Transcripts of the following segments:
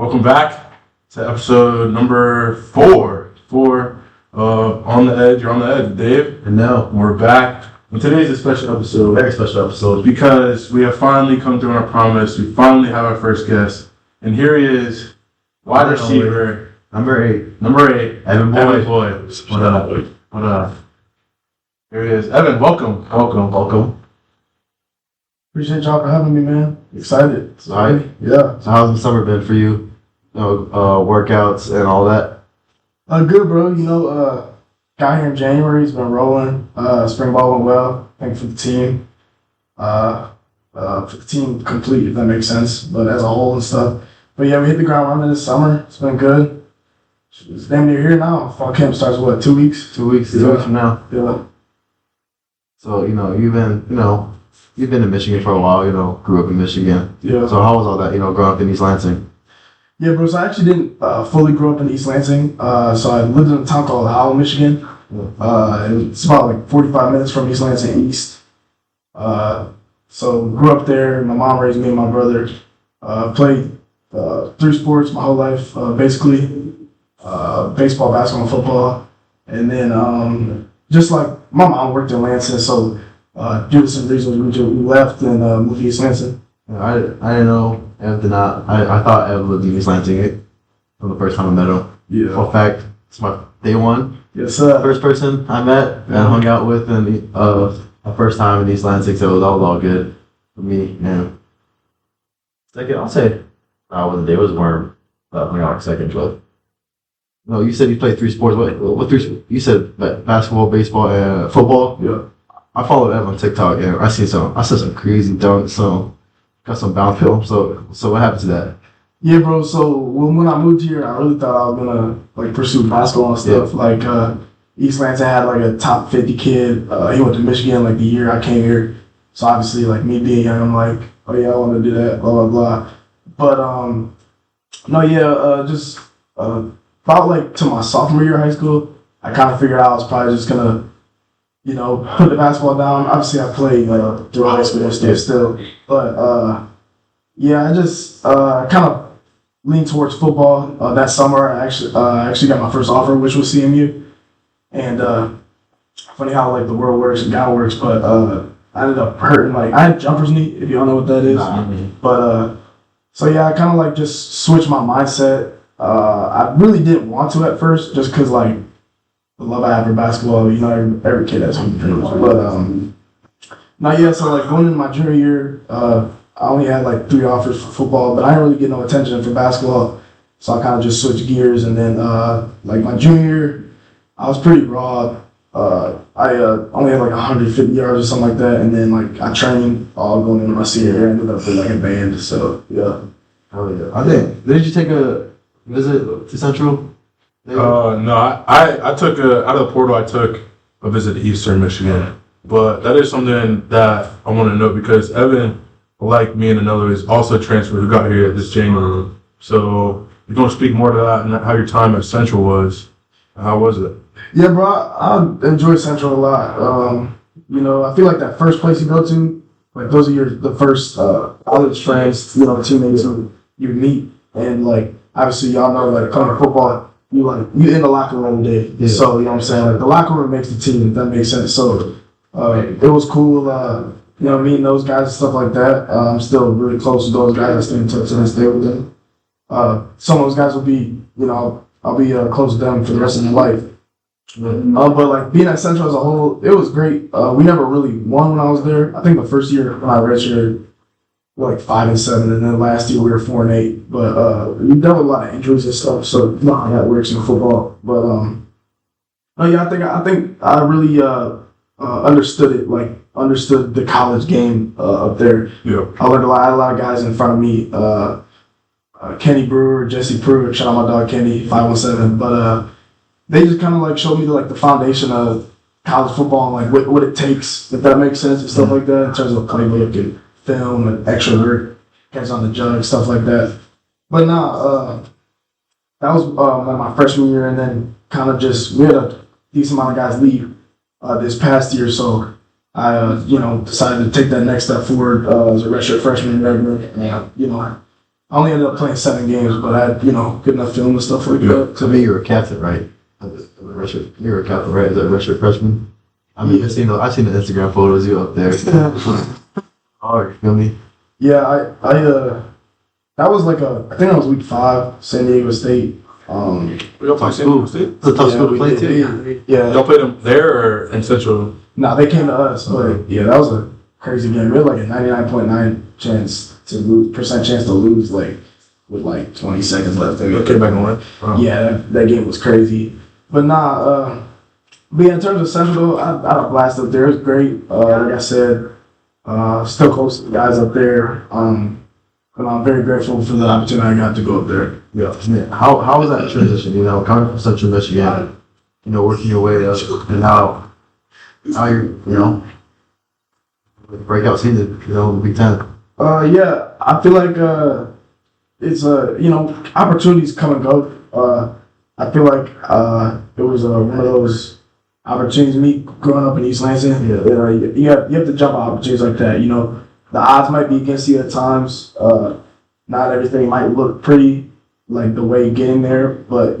Welcome back to episode number 4. On the Edge. You're on the Edge, Dave. And now We're back. And today's a special episode. very special episode. Because we have finally come through on our promise. We finally have our first guest. And here he is, wide receiver. Number 8. Evan Boy. What up? Here he is. Evan, welcome. Appreciate y'all for having me, man. Excited. Right. Yeah. So how's the summer been for you? Workouts and all that? Good, bro. Got here in January. It's been rolling. Spring ball went well. Thank you for the team. For the team complete, if that makes sense. But as a whole and stuff. But yeah, we hit the ground running this summer. It's been good. It's damn near here now. Fall camp starts, 2 weeks? 2 weeks. 2 weeks from now. Yeah. So, you've been in Michigan for a while, grew up in Michigan. Yeah. So how was all that, growing up in East Lansing? Yeah, bro. So I actually didn't fully grow up in East Lansing. So I lived in a town called Howell, Michigan. It's about 45 minutes from East Lansing East. So grew up there. My mom raised me and my brother. Played 3 sports my whole life, basically. Baseball, basketball, and football. And then just like my mom worked in Lansing, so due to some reasons we left and moved to East Lansing. I didn't know Ev did not. I thought Ev lived in East Lansing from the first time I met him. Yeah. For fact, it's my day one. Yes, sir. First person I met and hung out with, and my first time in East Lansing, so that was all good for me. And second, I'll say I wasn't there. It was Worm. Hung out second, but no, you said you played 3 sports. What 3? You said basketball, baseball, and football. Yeah. I followed Ev on TikTok, and I saw some crazy dunks. Got some bounce film. So what happened to that? Yeah, bro. So when I moved here, I really thought I was gonna pursue basketball and stuff. Yeah. East Lansing had a top 50 kid. He went to Michigan the year I came here. So obviously me being young, I'm like, oh yeah, I want to do that. Blah blah blah. But just about to my sophomore year of high school, I kind of figured out I was probably just gonna put the basketball down. Obviously, I played through high school and stuff still, but I just kind of leaned towards football. That summer, I actually got my first offer, which was CMU, and funny how the world works and God works, but I ended up hurting. I had jumper's knee, if y'all know what that is, but I kind of just switched my mindset. I really didn't want to at first, just because the love I have for basketball, every kid has hoop dreams. But so going into my junior year, I only had 3 offers for football, but I didn't really get no attention for basketball. So I kind of just switched gears, and then my junior year, I was pretty raw. I only had 150 yards or something like that, and then I trained all going into my senior year, ended up with a band. So yeah. Oh yeah. I think did you take a visit to Central? No, I took out of the portal. I took a visit to Eastern Michigan, but that is something that I want to note because Evan, like me and another, is also transferred who got here this January. So you want to speak more to that and how your time at Central was. How was it? Yeah, bro, I enjoyed Central a lot. I feel that first place you go to, those are the first college friends, teammates who you meet, and obviously y'all know playing football. You in the locker room day. Yeah. So, you know what I'm saying? The locker room makes the team, if that makes sense. So, it was cool, meeting those guys and stuff like that. I'm still really close to those guys. I stay in touch to this day with them. Some of those guys will be, I'll be close to them for the rest of my life. Mm-hmm. But, being at Central as a whole, it was great. We never really won when I was there. I think the first year when I redshirted, we were 5-7, and then last year we were 4-8. But we dealt with a lot of injuries and stuff, so not how that works in football. But I think I really understood it, understood the college game up there. Yeah. I learned a lot. I had a lot of guys in front of me. Kenny Brewer, Jesse Pruitt, shout out my dog Kenny, 517. But they just kind of showed me the foundation of college football and what it takes, if that makes sense, and stuff like that in terms of playbook and film and extra work, catch on the jug, stuff like that. But that was my freshman year, and then kind of we had a decent amount of guys leave this past year, so I decided to take that next step forward as a redshirt freshman and regular. I only ended up playing 7 games, but I had, good enough film and stuff like that. To me, you were a captain, right? You were a captain, right? As a redshirt freshman. I mean, I've seen the Instagram photos you up there. Oh, you feel me? Yeah, that was I think that was week 5, San Diego State. We all play San Diego State? It's a tough school to play too. Yeah. Y'all played them there or in Central? Nah, they came to us, but yeah, that was a crazy game. We had a 99.9% chance to lose, with 20 seconds left. They came back and won? Wow. Yeah, that game was crazy. But but yeah, in terms of Central, though, I had a blast up there. It was great. Like I said, still close to the guys up there. But I'm very grateful for the opportunity I got to go up there. Yeah. How was that transition? Coming from Central Michigan, working your way up, and how you breakout season, Big Ten. Yeah, I feel like it's opportunities come and go. I feel like it was one of those opportunities. Me growing up in East Lansing, you have to jump on opportunities like that. The odds might be against you at times. Not everything might look pretty, like the way getting there, but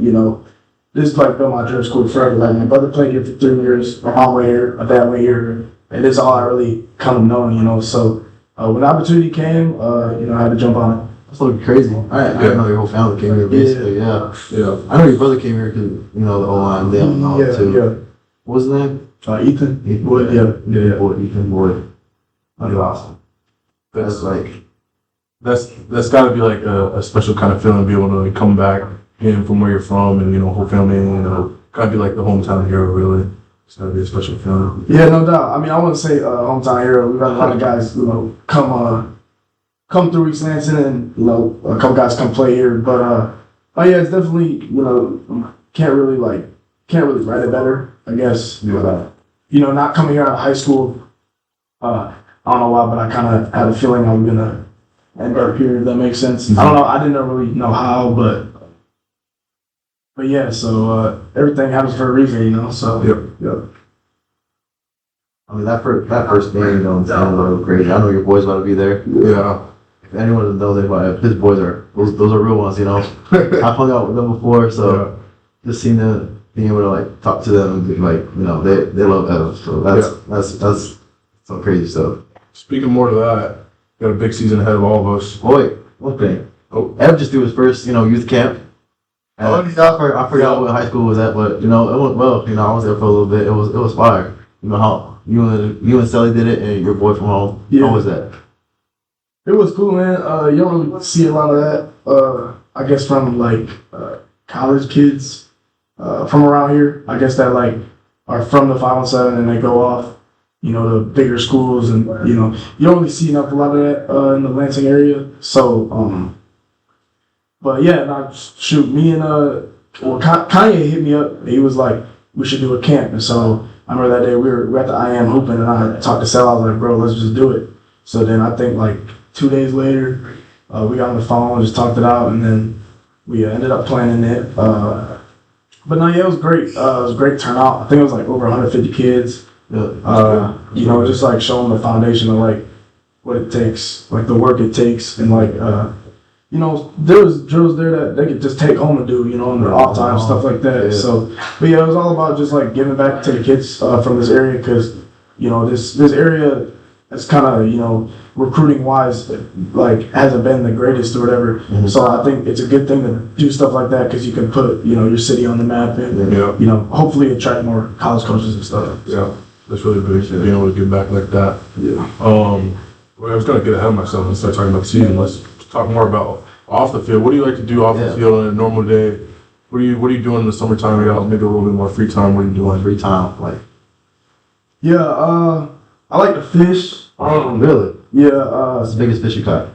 this is been my dream school forever. Like my brother played here for 3 years, my mom went here, my dad went here, and this is all I really kind of known. So when the opportunity came, I had to jump on it. That's looking crazy. I didn't know your whole family came here, basically. Yeah. I know your brother came here because, the O-line, they have knowledge too. Yeah. What was his name? Ethan. Ethan Wood, yeah. Ethan Wood. That'd be awesome. That's got to be a special kind of feeling to be able to come back from where you're from and, whole family, kind of be like the hometown hero, really. It's got to be a special feeling. Yeah, no doubt. I mean, I wouldn't say hometown hero. We've had a lot of guys, come through East Lansing and, a couple guys come play here. But yeah, it's definitely, can't really write it better, I guess. Not coming here out of high school, I don't know why, but I kind of had a feeling I was going to end up here, if that makes sense. Mm-hmm. I don't know, I didn't really know how, but yeah, so everything happens for a reason, so. Yep. I mean, that first game, in San Diego, crazy. I know your boys about to be there. Yeah. If anyone doesn't know, his boys those are real ones, I've hung out with them before, so just seeing them, being able to talk to them, and they love Evan, so that's some crazy stuff. Speaking more to that, got a big season ahead of all of us. Oh wait, one thing. Oh. Ev just threw his first, youth camp. And I forgot what high school was at, but it went well. I was there for a little bit. It was fire. How you and Sally did it, and your boy from home. Yeah. How was that? It was cool, man. You don't really see a lot of that. I guess from college kids from around here. I guess that are from the 517 and they go off, to bigger schools, and you don't really see a lot of that in the Lansing area. So, but yeah, me and Kanye hit me up. He was like, we should do a camp, and so I remember that day we were at the IM hooping, and I talked to Sal. I was like, bro, let's just do it. So then I think 2 days later, we got on the phone, just talked it out, and then we ended up planning it. But no, yeah, it was great. It was a great turnout. I think it was over 150 kids. Just showing the foundation of what it takes, the work it takes, and there was drills there that they could just take home and do, in their off time, stuff like that. Yeah. So, but yeah, it was all about just giving back to the kids from this area, because this area is kind of recruiting wise hasn't been the greatest or whatever. Mm-hmm. So I think it's a good thing to do stuff like that, because you can put your city on the map and hopefully attract more college coaches and stuff. Yeah, that's really big, being able to give back like that. Yeah. I was gonna get ahead of myself and start talking about the season. Let's talk more about off the field. What do you like to do off the field on a normal day? What are you doing in the summertime? You got maybe a little bit more free time. What are you doing? Free time, I like to fish. Really? Yeah. What's the biggest fish you caught?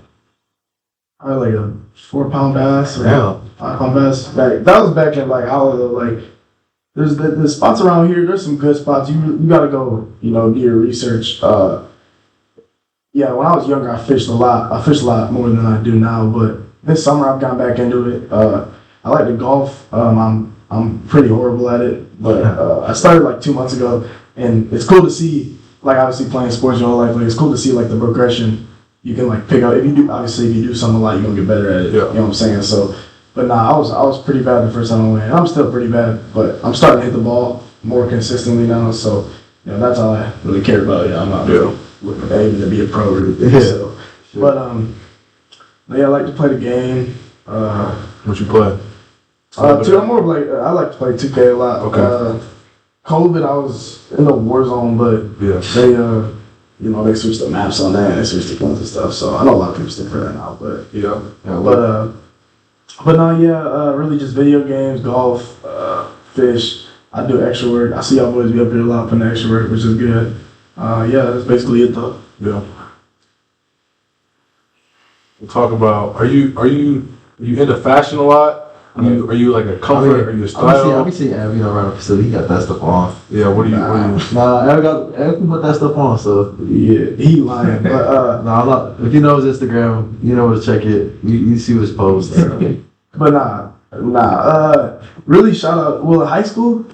I had a 4-pound bass or 5-pound bass. That was back in Holiday. There's the spots around here. There's some good spots. You gotta go. Do your research. When I was younger, I fished a lot. I fish a lot more than I do now. But this summer, I've gotten back into it. I like to golf. I'm pretty horrible at it, but I started 2 months ago, and it's cool to see. Obviously playing sports your whole life, it's cool to see the progression, you can like pick up if you do. Obviously, if you do something a lot, you're gonna get better at it. Yeah. You know what I'm saying? So, but nah, I was pretty bad the first time I went. I'm still pretty bad, but I'm starting to hit the ball more consistently now. So, that's all I really care about. I'm not really aiming to be a pro or anything. Yeah. So, but I like to play the game. What you play? I'm more of like I like to play 2K a lot. Okay. COVID, I was in the Warzone, but Yeah. they switched the maps on that and they switched the guns and stuff. So I know a lot of people still play that now, but Yeah. really just video games, golf, fish. I do extra work. I see y'all boys be up here a lot putting extra work, which is good. That's basically it though. Yeah. We'll talk about, are you into fashion a lot? Are you like a comfort? Are you a style? I be seeing Abby around the facility. He got that stuff on. Yeah, what do you? Nah, Abby put that stuff on. So Yeah, he lying, but nah, I'm not. If you know his Instagram, you know where to check it. You see what his posts. but really shout out. Well, in high school,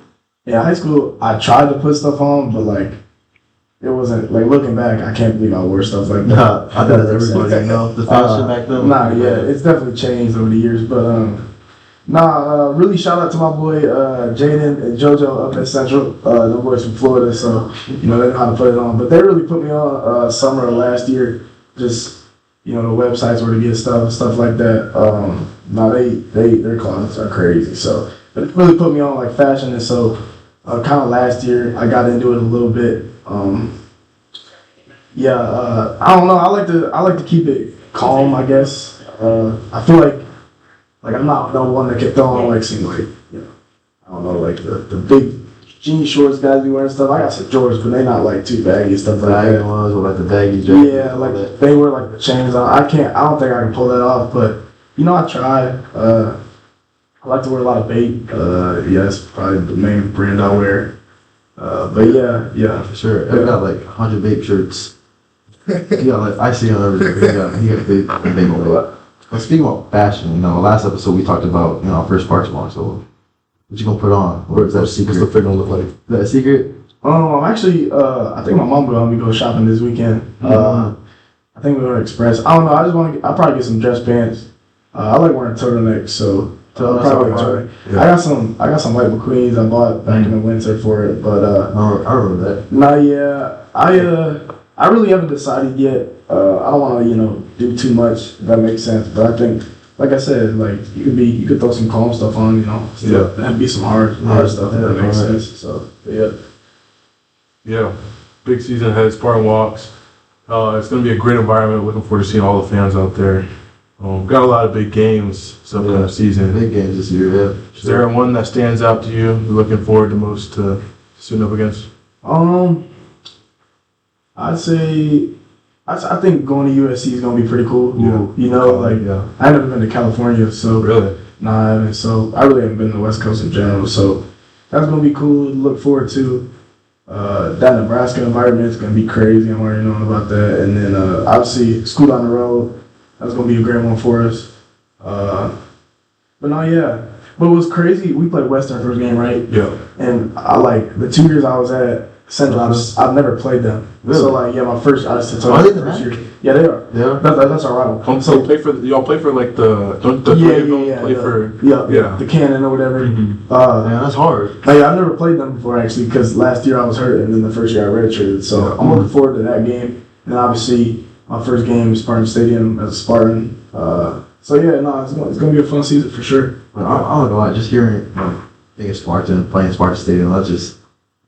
I tried to put stuff on, but like it wasn't like looking back. I can't believe I wore stuff like that. Nah, I think that's everybody. The fashion back then. It's definitely changed over the years, but really shout out to my boy Jaden and JoJo up at Central. The boys from Florida, so they know how to put it on. But they really put me on summer of last year. Just the websites where to get stuff like that. Their closets are crazy. So but it really put me on like fashion, and so kind of last year I got into it a little bit. I don't know. I like to keep it calm, I guess. I feel like I'm not the one that can throw on I don't know, like the big jean shorts guys be wearing stuff. I got some Jordans, but they not like too baggy and stuff like that. Ones with like the baggy jacket. Yeah, like they wear like the chains on. I don't think I can pull that off, but I try. I like to wear a lot of bait. That's probably the main brand I wear. But yeah, For sure. I got like 100 vape shirts. He got like, I see on everything. He got vape on it. But speaking about fashion, last episode we talked about, our first Sparks launch. So, what you gonna put on? Or is that a secret? What's the fit gonna look like? Is that a secret? I'm actually, I think my mom will help me go shopping this weekend. I think we're gonna Express. I don't know. I'll probably get some dress pants. I like wearing turtlenecks, so I'll probably wear turtleneck. Yeah. I got some white McQueens I bought back in the winter for it, but I remember that. I really haven't decided yet. I don't want to do too much, if that makes sense. But I think, like I said, like you could throw some calm stuff on, that'd be some hard stuff. If that makes sense. So Yeah, big season ahead. Spartan walks. It's gonna be a great environment. Looking forward to seeing all the fans out there. Got a lot of big games this upcoming season. Big games this year, yeah. Is there one that stands out to you? You're looking forward to most to suiting up against? I'd say I think going to USC is gonna be pretty cool. Yeah. I've never been to California, so Really? I haven't. So I really haven't been to the West Coast in general. So that's gonna be cool to look forward to. That Nebraska environment is gonna be crazy. I'm already knowing about that. And then obviously school down the road. That's gonna be a great one for us. But what's crazy? We played Western first game, right? Yeah. And I like the 2 years I was at Central. I've never played them. Really? So my first. I just Are they the first MAC? year. Yeah, they are. Yeah. That's our rival. So y'all play for like the the Cannon or whatever. Mm-hmm. Man, that's hard. I've never played them before actually because last year I was hurt and then the first year I redshirted. So I'm looking forward to that game. And obviously my first game is Spartan Stadium as a Spartan. It's gonna be a fun season for sure. I don't know, just hearing being Spartan, playing Spartan Stadium, that's just,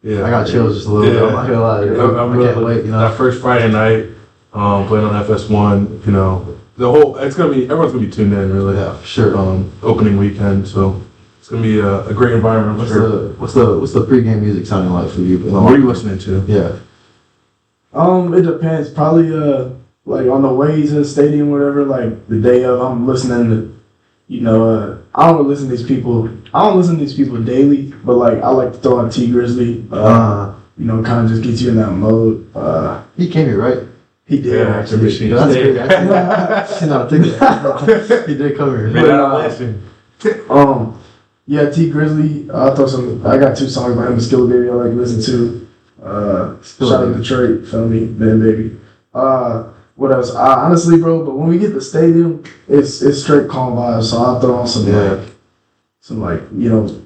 I got chills just a little bit. I'm not gonna lie. I can't wait, That first Friday night, playing on FS1, everyone's gonna be tuned in really. Yeah, for sure. Opening weekend, so it's gonna be a great environment. What's the pregame music sounding like for you? What are you listening to? Yeah. It depends. Probably like on the way to the stadium, whatever. Like the day of, I'm listening to, I don't listen to these people. I don't listen to these people daily, but like I like to throw on T Grizzly. Kind of just gets you in that mode. He came here, right? He did actually. That's great. He did come here. T Grizzly. I got 2 songs by him. Skilla Baby I like to listen to. Shout out to Detroit, feel me, man, baby. What else? Honestly, bro, but when we get to the stadium, it's straight calm vibes. So I'll throw on some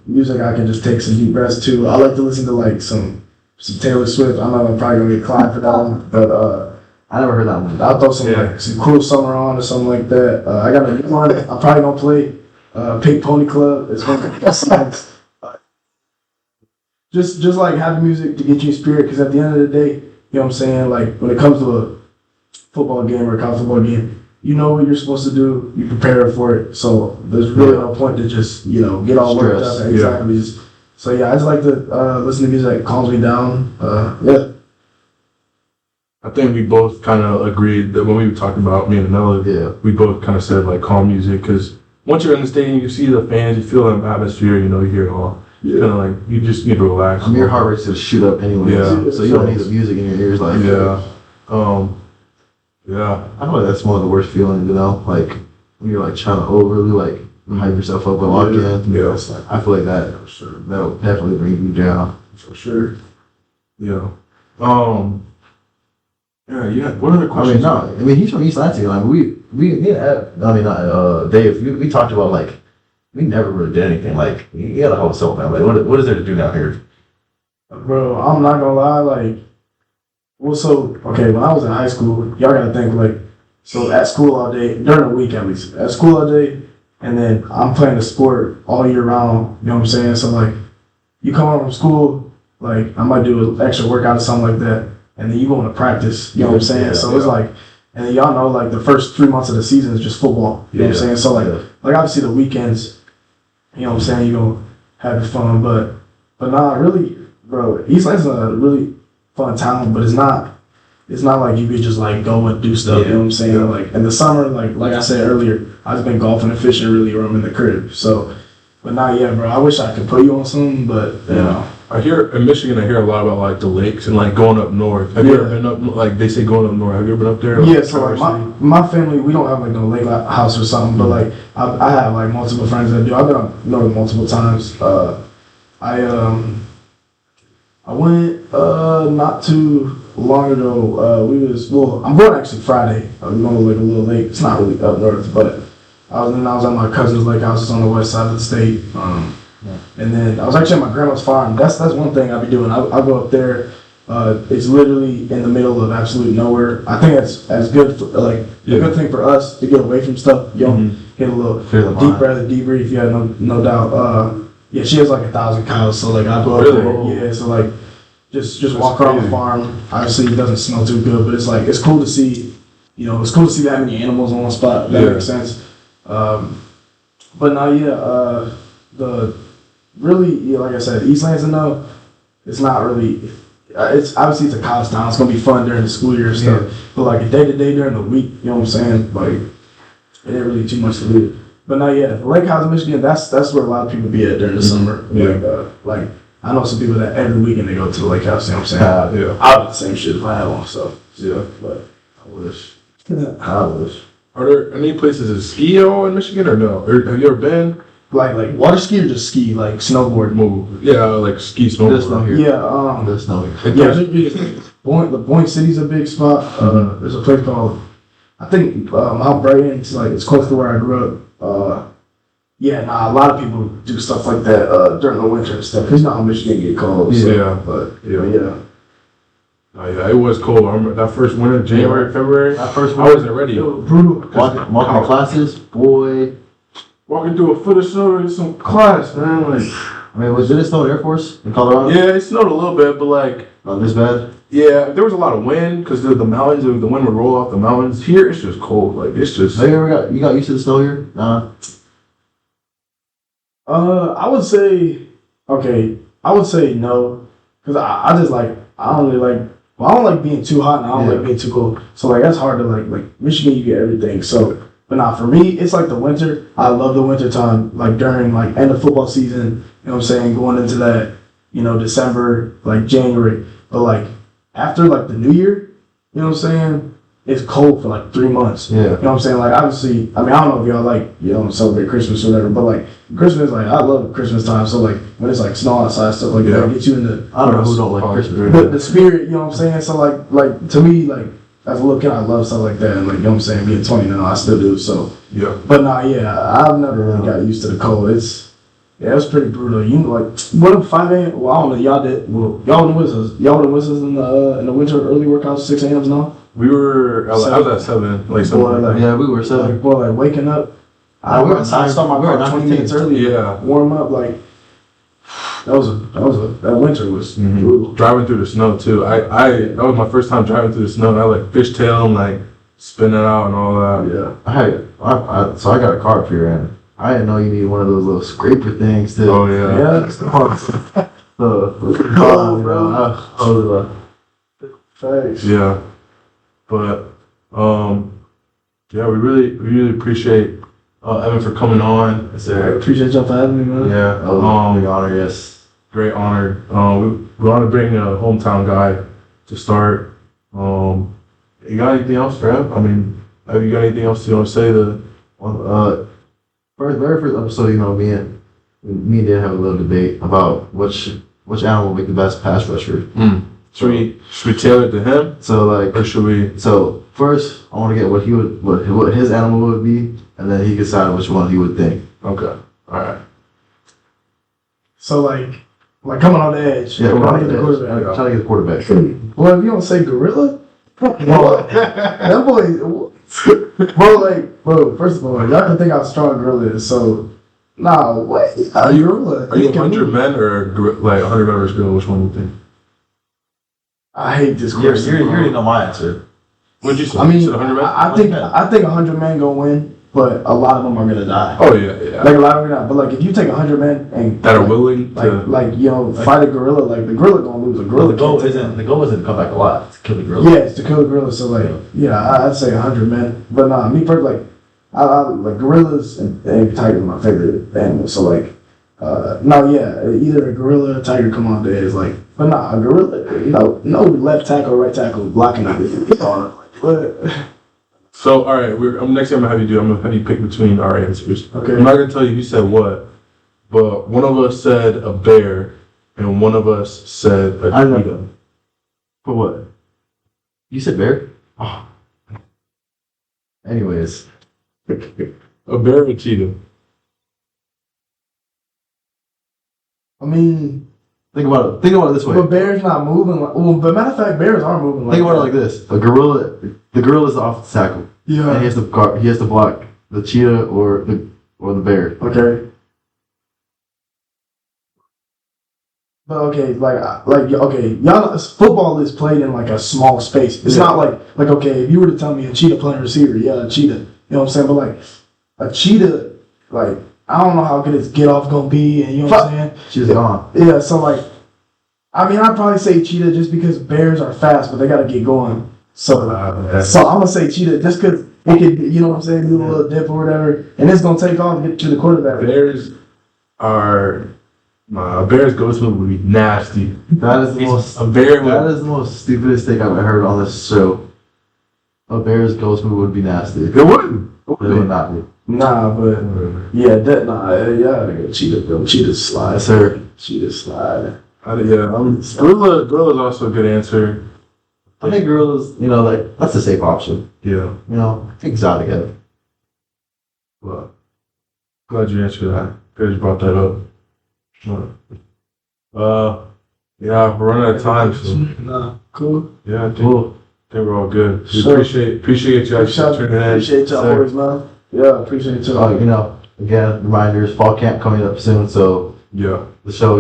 music I can just take some deep breaths to. I like to listen to like some Taylor Swift. I know I'm probably gonna get climbed for that one, but I never heard that one. I'll throw some Cruel Summer on or something like that. I got a new one. I'm probably gonna play Pink Pony Club. It's one of the best songs. Just like having music to get you in spirit, because at the end of the day, you know what I'm saying. Like when it comes to a football game or a college football game, you know what you're supposed to do. You prepare for it. So there's really no point to just get all worked up. Exactly. So I just like to listen to music that calms me down. I think we both kind of agreed that when we were talking about me and Nella, we both kind of said like calm music, because once you're in the stadium, you see the fans, you feel the atmosphere, you hear it all. Kind of like you just need to relax. I mean, your heart rate's gonna shoot up anyway. So you don't need the music in your ears, like I feel like that's one of the worst feelings, like when you're like trying to overly like hype yourself up and lock in. I feel like that'll definitely bring you down for sure. What other questions? He's from East Lansing. Like Dave, we talked about like we never really did anything. Like you got a whole soul, man. Like what is there to do down here? Bro, I'm not gonna lie. Like, when I was in high school, y'all gotta think so at school all day during the week at least. At school all day, and then I'm playing the sport all year round. You know what I'm saying? So like, you come home from school, like I might do an extra workout or something like that. And then you go into practice, you know what I'm saying? So it's like, and then y'all know like the first 3 months of the season is just football, you know what I'm saying? So like obviously the weekends, you know what I'm saying, you're going to have your fun, but nah, really, bro, East Lansing's a really fun town, but it's not like you could just like go and do stuff, you know what I'm saying? Like in the summer, like I said earlier, I've been golfing and fishing really when I'm in the crib, so, but not yet, bro. I wish I could put you on something, but I hear in Michigan, a lot about like the lakes and like going up north. Have you ever been up? Like they say going up north. Have you ever been up there? Yeah, so like my family, we don't have like no lake house or something, but like I have like multiple friends that do. I've been up north multiple times. I went not too long ago. I'm going actually Friday. I'm going to like a little lake. It's not really up north, but I was at my cousin's lake house. It's on the west side of the state. And then I was actually at my grandma's farm. That's one thing I'll be doing. I'll go up there. It's literally in the middle of absolute nowhere. I think that's as good for a good thing for us to get away from stuff. Get a little deep breath, debrief. Yeah, no doubt. She has like 1,000 cows, so like I go up there. Yeah, so like just walk around the farm. Obviously, it doesn't smell too good, but it's cool to see. It's cool to see that many animals on one spot. That makes sense. But now, like I said, East Lansing though, it's not really. It's obviously it's a college town. It's gonna be fun during the school year and stuff. But like a day to day during the week, you know what I'm saying? Like it ain't really too much to do. But now, the lake house in Michigan, that's where a lot of people be at during the summer. Like I know some people that every weekend they go to the lake house. You know what I'm saying? I'll do the same shit if I had one. So but I wish. Are there any places to ski at all in Michigan or no? Or have you ever been? Like water ski or just ski, like snowboard? Move. Yeah, like ski, snowboard. There's snow here. Yeah, there's snow here. The Boynton City's a big spot. There's a place called, I think, Mount Brighton. It's close to where I grew up. A lot of people do stuff like that during the winter and stuff. Cause Michigan get cold. So, it was cold. I remember that first winter, January, February. That first winter, I wasn't ready. It was brutal. Walking classes, boy. Walking through a foot of snow in some class, man. Like, did it snow at Air Force in Colorado? Yeah, it snowed a little bit, but like. Not this bad? Yeah, there was a lot of wind because the mountains, the wind would roll off the mountains. Here, it's just cold. Like, it's just. You got used to the snow here? Nah. I would say no, because I just like I don't really like. Well, I don't like being too hot and I don't like being too cold. So like that's hard to like Michigan, you get everything. So, but for me, it's like the winter. I love the winter time, like during like end of football season. You know what I'm saying? Going into that, December, like January. But like after like the New Year, you know what I'm saying? It's cold for like 3 months. Yeah. You know what I'm saying? Like obviously, I don't know if y'all like celebrate Christmas or whatever, but like Christmas, like I love Christmas time. So like when it's like snow outside, stuff like that, get you in the. I don't know who don't like Christmas. But the spirit, you know what I'm saying? So like to me, like as a little kid, I love stuff like that. And like, you know what I'm saying, being 20 now, I still do. So, Yeah. but nah, yeah, I've never really got used to the cold. It was pretty brutal. You know, like, what up 5 a.m.? Well, I don't know. Y'all did. Well, y'all were the whistles in the winter early workouts, 6 a.m.s now? I was at 7, like something Boy, like that. Yeah, we were 7. Like, boy, like waking up. I we were start my we were car 20 19. minutes early. Yeah. Warm up, like, that winter was brutal. Driving through the snow too. That was my first time driving through the snow, and I like fishtail and like spinning out and all that. Yeah. So I got a car up here, and I didn't know you needed one of those little scraper things to. Oh yeah. Yeah. Oh, bro. Thanks. Yeah. But yeah, we really appreciate Evan for coming on. I appreciate y'all for having me, man. Yeah. Big honor, yes. Great honor. We want to bring a hometown guy to start. You got anything else, Trev? I mean, have you got anything else you want to say? Very first episode, you know, me and did have a little debate about which animal would make the best pass rusher. Should we tailor it to him, So like, or should we? so first I want to get what his animal would be, and then he can decide which one he would think. Okay. All right. So, like coming on the edge. Yeah, trying to get the quarterback. trying to get the quarterback. Well, if you don't say gorilla, that boy, bro, first of all, y'all can think how strong gorilla is, so, nah, what? Are you gorilla? 100 men or like 100 members girl? Which one do you think? I hate this You question. already know my answer. What'd you say? I mean, You said 100 men? I think 100 men gonna win, but a lot of them are gonna die. Oh yeah. Like a lot of them are not. But like if you take 100 men and That are willing to. like you know fight a gorilla, like the gorilla gonna lose. A gorilla. The goal can't take isn't to come back alive. It's to kill the gorilla. Yeah, it's to kill the gorilla. So like, I'd say 100 men. But nah, me personally, like, I like gorillas and tigers are my favorite animals. So like, either a gorilla or a tiger come on the edge. Like, but nah, a gorilla, no left tackle, right tackle blocking it. But So all right, next thing I'm gonna have you do, I'm gonna have you pick between our answers. okay. I'm not gonna tell you who said what, but one of us said a bear, and one of us said a I know. cheetah. For what? You said bear? Oh. Anyways. A bear or a cheetah? I mean, Think about it this way. but bears not moving. But matter of fact, bears are moving. Think about it like this: the gorilla is off the tackle, and he Yeah. has to block the cheetah or the bear. Okay. But okay, y'all know, football is played in like a small space. It's not like okay, if you were to tell me a cheetah playing receiver, yeah, a cheetah. You know what I'm saying? But like a cheetah, like I don't know how good its get off gonna be, and you know what I'm saying? She's gone. Yeah, so like, I mean, I'd probably say cheetah just because bears are fast, but they gotta get going. So I'm gonna say cheetah just because it could, you know what I'm saying, do a little dip or whatever, and it's gonna take off to get to the quarterback. Bears are. A bear's ghost move would be nasty. That is the most. A bear That would. is the most stupidest thing I've ever heard on this show. A bear's ghost move would be nasty. It wouldn't. It would not be. Nah, but yeah, cheetah, bro. Cheetah slide, Yes, sir. Cheetah slide. Gorilla's also a good answer. I think gorillas, that's a safe option. Yeah. Exotic. Well, glad you answered that. Glad you brought that up. Yeah, we're running out of time, so Nah, cool. yeah, I think, Cool. we're all good. We Sure. appreciate you guys tuning in. Appreciate y'all, Sir. boys, man. Yeah, appreciate y'all. Again, reminders, fall camp coming up soon, so Yeah, the show,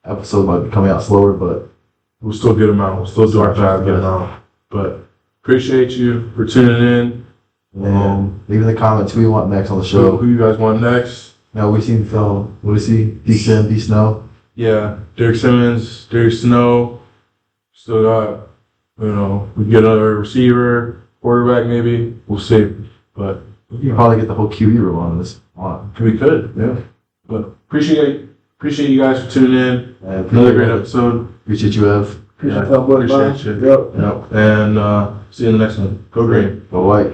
episode might be coming out slower, but we'll still get them out. We'll still do our job, get them out. But appreciate you for tuning in. leave in the comments who you want next on the So show. who you guys want next? Now we seen film. What do we see? D Snow. Yeah, Derek Simmons, Derek Snow. Still got, we get another receiver, quarterback maybe. We'll see. But You can probably get the whole QE room on this. we could, yeah. But appreciate you guys for tuning in. And Another great episode. Appreciate you, Ev. Appreciate y'all, boys, man. Appreciate you. Yep. Yep. And see you in the next one. Go green. Go white.